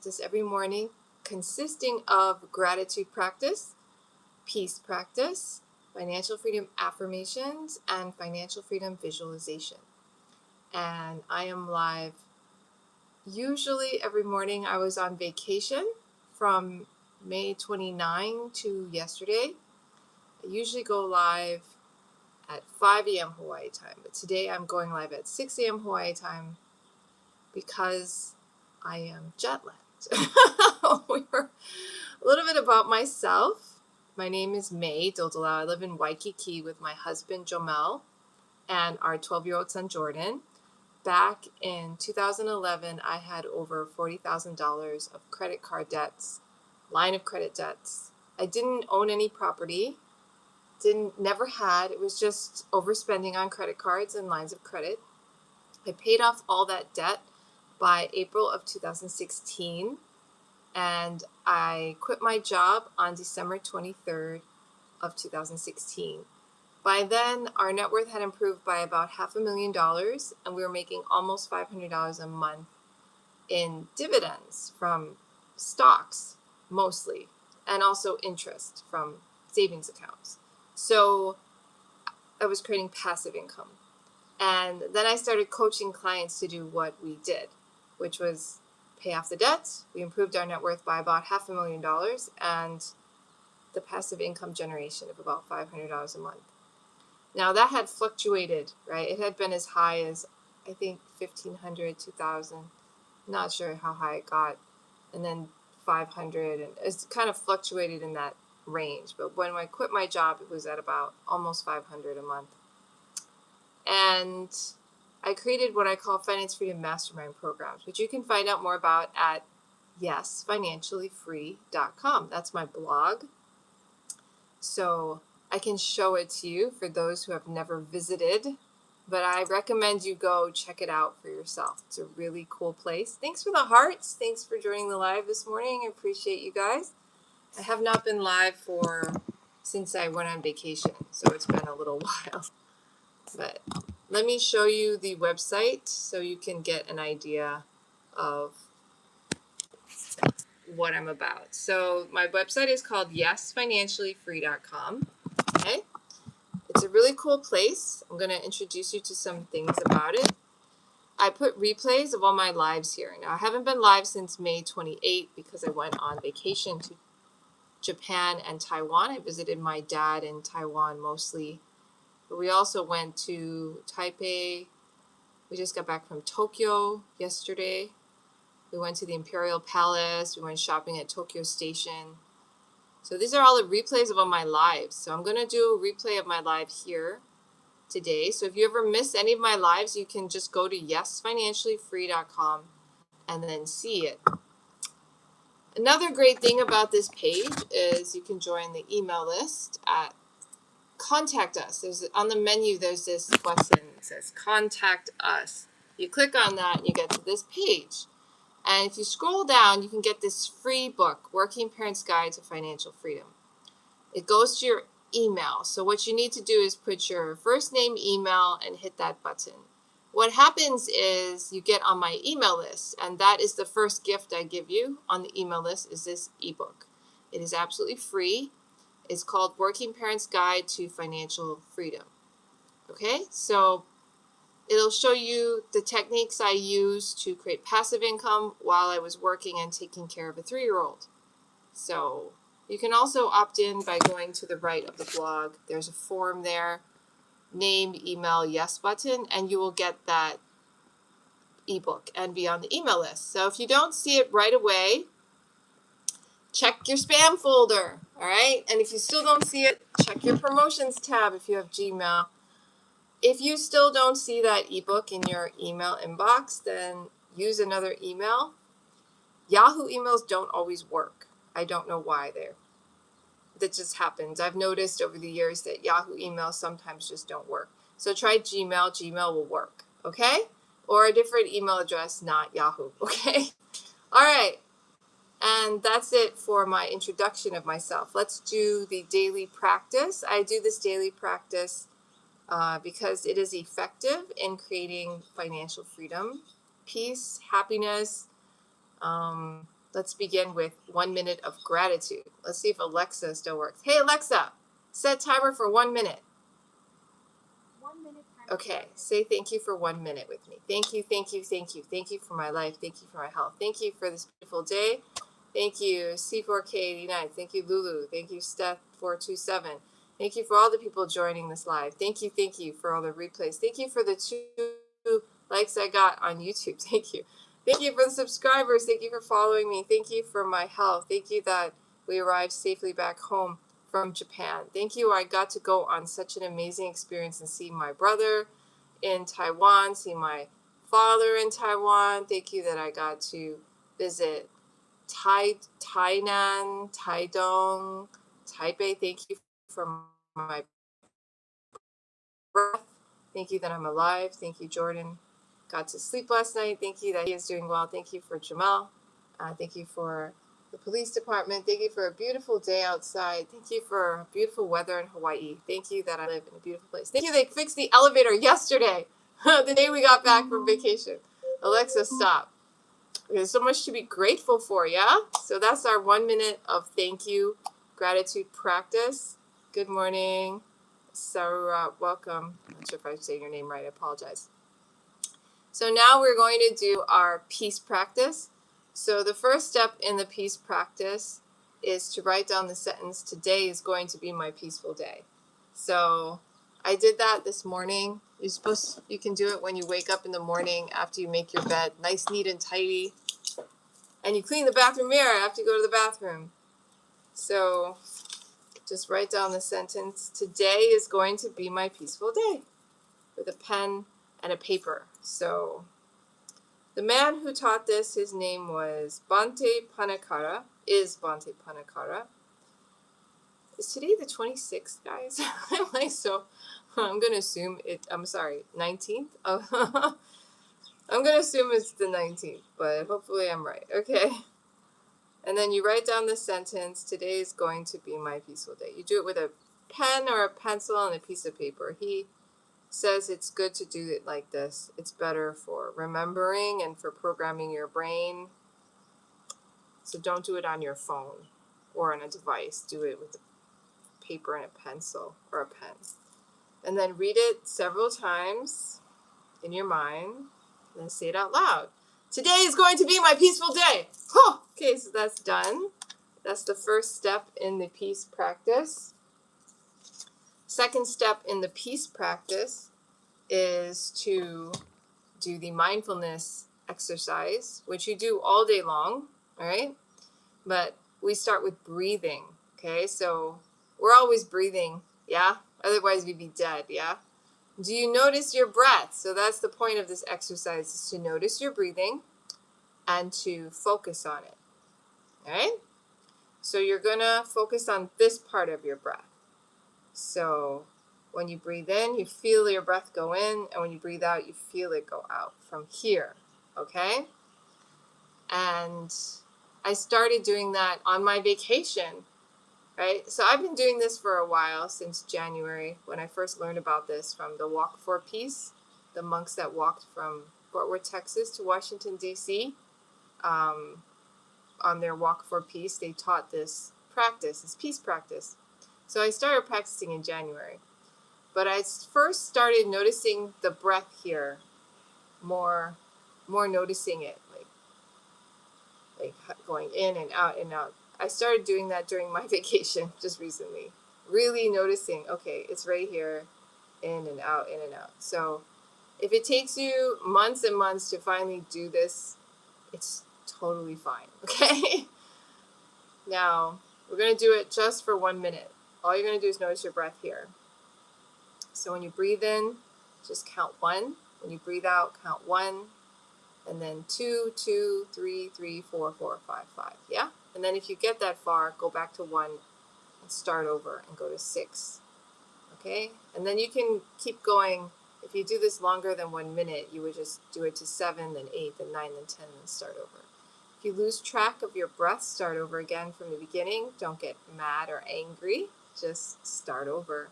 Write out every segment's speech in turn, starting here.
practice every morning, consisting of gratitude practice, peace practice, financial freedom affirmations, and financial freedom visualization. And I am live usually every morning. I was on vacation from May 29 to yesterday. I usually go live at 5 a.m. Hawaii time, but today I'm going live at 6 a.m. Hawaii time because I am jet lagged. A little bit about myself. My name is May Dodolau. I live in Waikiki with my husband Jomel and our 12-year-old son Jordan. Back in 2011, I had over $40,000 of credit card debts, line of credit debts. I didn't own any property, never had. It was just overspending on credit cards and lines of credit. I paid off all that debt by April of 2016, and I quit my job on December 23rd of 2016. By then, our net worth had improved by about $500,000, and we were making almost $500 a month in dividends from stocks, mostly, and also interest from savings accounts. So I was creating passive income. And then I started coaching clients to do what we did, which was pay off the debts. We improved our net worth by about $500,000 and the passive income generation of about $500 a month. Now that had fluctuated, right? It had been as high as, I think, $1,500, $2,000. Not sure how high it got. And then $500, and it's kind of fluctuated in that range. But when I quit my job, it was at about almost $500 a month. And I created what I call Finance Freedom Mastermind programs, which you can find out more about at yesfinanciallyfree.com. That's my blog. So I can show it to you for those who have never visited, but I recommend you go check it out for yourself. It's a really cool place. Thanks for the hearts. Thanks for joining the live this morning. I appreciate you guys. I have not been live since I went on vacation, so it's been a little while. But let me show you the website so you can get an idea of what I'm about. So my website is called yesfinanciallyfree.com. Okay. It's a really cool place. I'm going to introduce you to some things about it. I put replays of all my lives here. Now, I haven't been live since May 28 because I went on vacation to Japan and Taiwan. I visited my dad in Taiwan mostly. But we also went to Taipei. We just got back from Tokyo yesterday. We went to the Imperial Palace. We went shopping at Tokyo Station. So these are all the replays of all my lives. So I'm going to do a replay of my live here today. So if you ever miss any of my lives, you can just go to yesfinanciallyfree.com and then see it. Another great thing about this page is you can join the email list at Contact Us. On the menu, there's this button that says Contact Us. You click on that and you get to this page. And if you scroll down, you can get this free book, Working Parents Guide to Financial Freedom. It goes to your email. So what you need to do is put your first name, email, and hit that button. What happens is you get on my email list, and that is the first gift I give you on the email list is this ebook. It is absolutely free. It's called Working Parents Guide to Financial Freedom. Okay, so it'll show you the techniques I used to create passive income while I was working and taking care of a 3-year-old. So you can also opt in by going to the right of the blog. There's a form there, name, email, yes button, and you will get that ebook and be on the email list. So if you don't see it right away, check your spam folder, all right? And if you still don't see it, check your promotions tab if you have Gmail. If you still don't see that ebook in your email inbox, then use another email. Yahoo emails don't always work. I don't know why that just happens. I've noticed over the years that Yahoo emails sometimes just don't work. So try Gmail. Gmail will work, okay? Or a different email address, not Yahoo, okay? All right. And that's it for my introduction of myself. Let's do the daily practice. I do this daily practice because it is effective in creating financial freedom, peace, happiness. The let's begin with 1 minute of gratitude. Let's see if Alexa still works. Hey, Alexa, set timer for 1 minute. 1 minute timer. Okay, say thank you for 1 minute with me. Thank you, thank you, thank you. Thank you for my life. Thank you for my health. Thank you for this beautiful day. Thank you, C4K89. Thank you, Lulu. Thank you, Steph427. Thank you for all the people joining this live. Thank you for all the replays. Thank you for the 2 likes I got on YouTube. Thank you. Thank you for the subscribers. Thank you for following me. Thank you for my health. Thank you that we arrived safely back home from Japan. Thank you. I got to go on such an amazing experience and see my brother in Taiwan, see my father in Taiwan. Thank you that I got to visit Tainan, Taidong, Taipei. Thank you for my breath. Thank you that I'm alive. Thank you, Jordan. Got to sleep last night. Thank you that he is doing well. Thank you for Jamal. Thank you for the police department. Thank you for a beautiful day outside. Thank you for beautiful weather in Hawaii. Thank you that I live in a beautiful place. Thank you they fixed the elevator yesterday, the day we got back from vacation. Alexa, stop. There's so much to be grateful for, yeah? So that's our 1 minute of thank you, gratitude practice. Good morning, Sarah. Welcome. I'm not sure if I'm saying your name right. I apologize. So now we're going to do our peace practice. So the first step in the peace practice is to write down the sentence, today is going to be my peaceful day. So I did that this morning. You can do it when you wake up in the morning after you make your bed, nice, neat, and tidy. And you clean the bathroom mirror after you go to the bathroom. So just write down the sentence, today is going to be my peaceful day, with a pen and a paper. So the man who taught this, his name was Bhante Panakara, is Bhante Panakara. Is today the 26th, guys? I'm going to assume 19th? Oh, I'm going to assume it's the 19th, but hopefully I'm right. Okay. And then you write down the sentence, today is going to be my peaceful day. You do it with a pen or a pencil and a piece of paper. He says it's good to do it like this. It's better for remembering and for programming your brain. So don't do it on your phone or on a device. Do it with a paper and a pencil or a pen. And then read it several times in your mind. And then say it out loud. Today is going to be my peaceful day. Huh! Okay, so that's done. That's the first step in the peace practice. Second step in the peace practice is to do the mindfulness exercise, which you do all day long, all right? But we start with breathing, okay? So we're always breathing, yeah? Otherwise we'd be dead, yeah? Do you notice your breath? So that's the point of this exercise, is to notice your breathing and to focus on it, all right? So you're gonna focus on this part of your breath. So when you breathe in, you feel your breath go in, and when you breathe out, you feel it go out from here, okay? And I started doing that on my vacation, right? So I've been doing this for a while, since January, when I first learned about this from the Walk for Peace, the monks that walked from Fort Worth, Texas to Washington, D.C. On their Walk for Peace, they taught this practice, this peace practice. So I started practicing in January. But I first started noticing the breath here, more noticing it, like going in and out and out. I started doing that during my vacation just recently. Really noticing, okay, it's right here, in and out, in and out. So if it takes you months and months to finally do this, it's totally fine, okay? Now, we're going to do it just for 1 minute. All you're going to do is notice your breath here. So when you breathe in, just count 1. When you breathe out, count 1. And then 2, 2, 3, 3, 4, 4, 5, 5. Yeah? And then if you get that far, go back to 1 and start over and go to 6. Okay? And then you can keep going. If you do this longer than 1 minute, you would just do it to 7, then 8, then 9, then 10, and start over. If you lose track of your breath, start over again from the beginning. Don't get mad or angry. Just start over.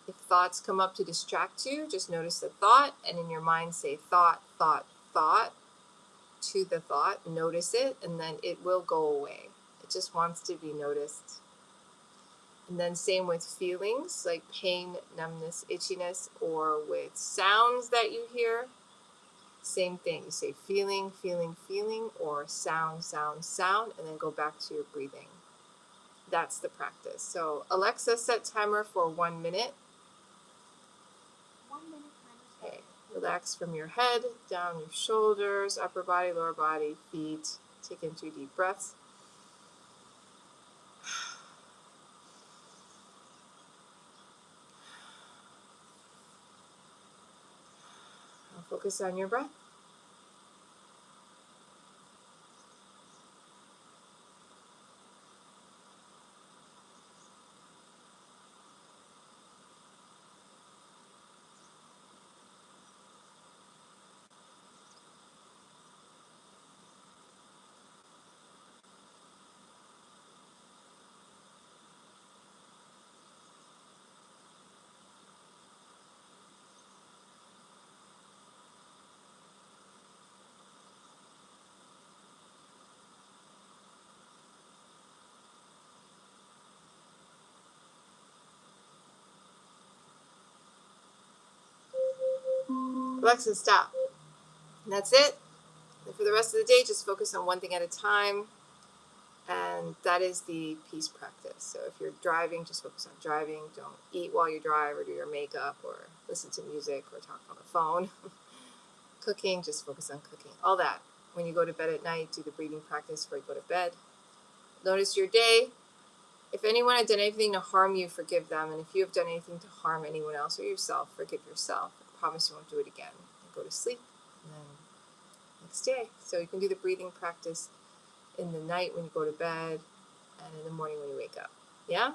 If thoughts come up to distract you, just notice the thought, and in your mind say thought, thought, thought. to the thought, notice it, and then it will go away. It just wants to be noticed. And then same with feelings like pain, numbness, itchiness, or with sounds that you hear. Same thing. You say feeling, feeling, feeling, or sound, sound, sound, and then go back to your breathing. That's the practice. So Alexa, set timer for 1 minute. 1 minute timer. Okay. Relax from your head, down your shoulders, upper body, lower body, feet. Take in 2 deep breaths. Now focus on your breath. Alexa, stop. And that's it. And for the rest of the day, just focus on one thing at a time. And that is the peace practice. So if you're driving, just focus on driving. Don't eat while you drive or do your makeup or listen to music or talk on the phone. Cooking, just focus on cooking. All that. When you go to bed at night, do the breathing practice before you go to bed. Notice your day. If anyone had done anything to harm you, forgive them. And if you have done anything to harm anyone else or yourself, forgive yourself. I promise you won't do it again. And go to sleep. And then next day. So you can do the breathing practice in the night when you go to bed and in the morning when you wake up. Yeah?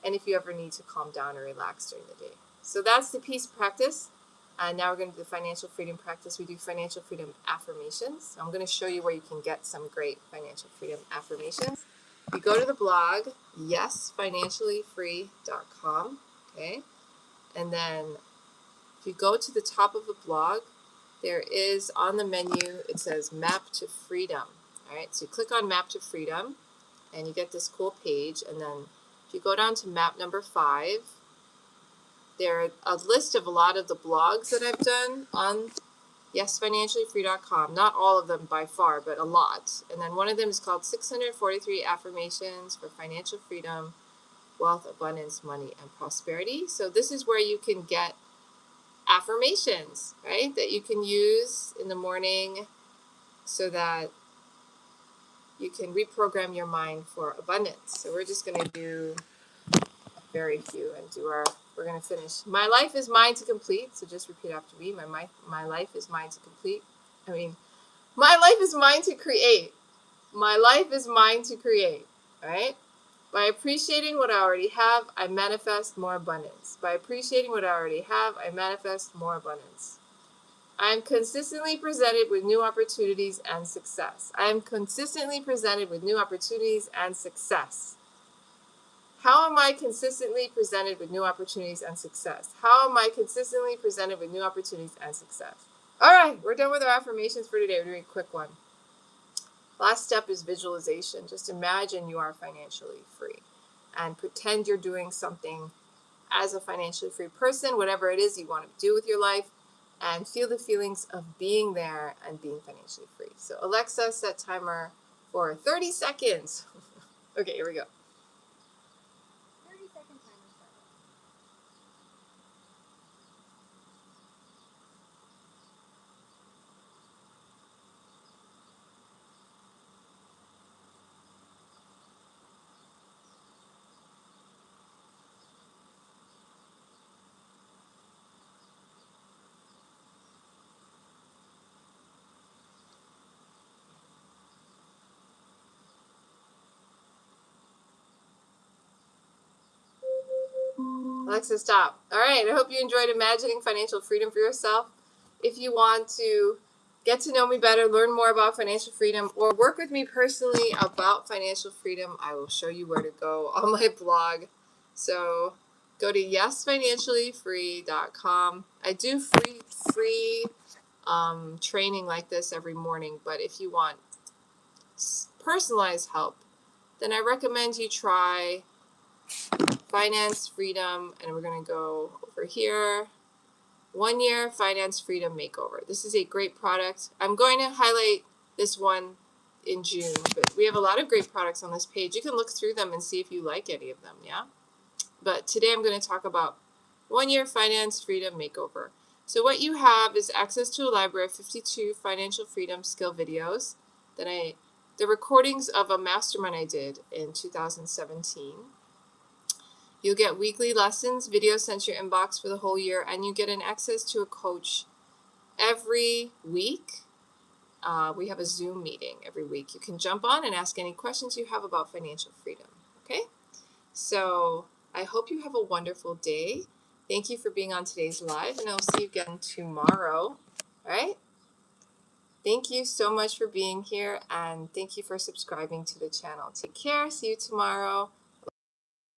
And if you ever need to calm down or relax during the day. So that's the peace practice. And now we're going to do the financial freedom practice. We do financial freedom affirmations. So I'm going to show you where you can get some great financial freedom affirmations. You go to the blog, yesfinanciallyfree.com. Okay? And then if you go to the top of the blog, there is on the menu, it says Map to Freedom. All right, so you click on Map to Freedom, and you get this cool page. And then if you go down to map number 5, there are a list of a lot of the blogs that I've done on yesfinanciallyfree.com. Not all of them by far, but a lot. And then one of them is called 643 Affirmations for Financial Freedom, Wealth, Abundance, Money, and Prosperity. So this is where you can get affirmations, right, that you can use in the morning so that you can reprogram your mind for abundance. So we're just going to do very few and we're going to finish. My life is mine to complete. So just repeat after me. My life is mine to complete. My life is mine to create. My life is mine to create. All right? By appreciating what I already have, I manifest more abundance. By appreciating what I already have, I manifest more abundance. I am consistently presented with new opportunities and success. I am consistently presented with new opportunities and success. How am I consistently presented with new opportunities and success? How am I consistently presented with new opportunities and success? All right, we're done with our affirmations for today. We're doing a quick one. Last step is visualization. Just imagine you are financially free and pretend you're doing something as a financially free person, whatever it is you want to do with your life, and feel the feelings of being there and being financially free. So Alexa, set timer for 30 seconds. Okay, here we go. 30-second timer started. Alexa, stop. All right, I hope you enjoyed imagining financial freedom for yourself. If you want to get to know me better, learn more about financial freedom, or work with me personally about financial freedom, I will show you where to go on my blog. So go to yesfinanciallyfree.com. I do free training like this every morning. But if you want personalized help, then I recommend you try Finance Freedom. And we're going to go over here. 1 Year Finance Freedom Makeover. This is a great product. I'm going to highlight this one in June, but we have a lot of great products on this page. You can look through them and see if you like any of them, yeah? But today I'm going to talk about 1 Year Finance Freedom Makeover. So what you have is access to a library of 52 financial freedom skill videos. The recordings of a mastermind I did in 2017. You'll get weekly lessons, videos sent to your inbox for the whole year, and you get an access to a coach every week. We have a Zoom meeting every week. You can jump on and ask any questions you have about financial freedom. Okay? So I hope you have a wonderful day. Thank you for being on today's live, and I'll see you again tomorrow. All right? Thank you so much for being here, and thank you for subscribing to the channel. Take care. See you tomorrow.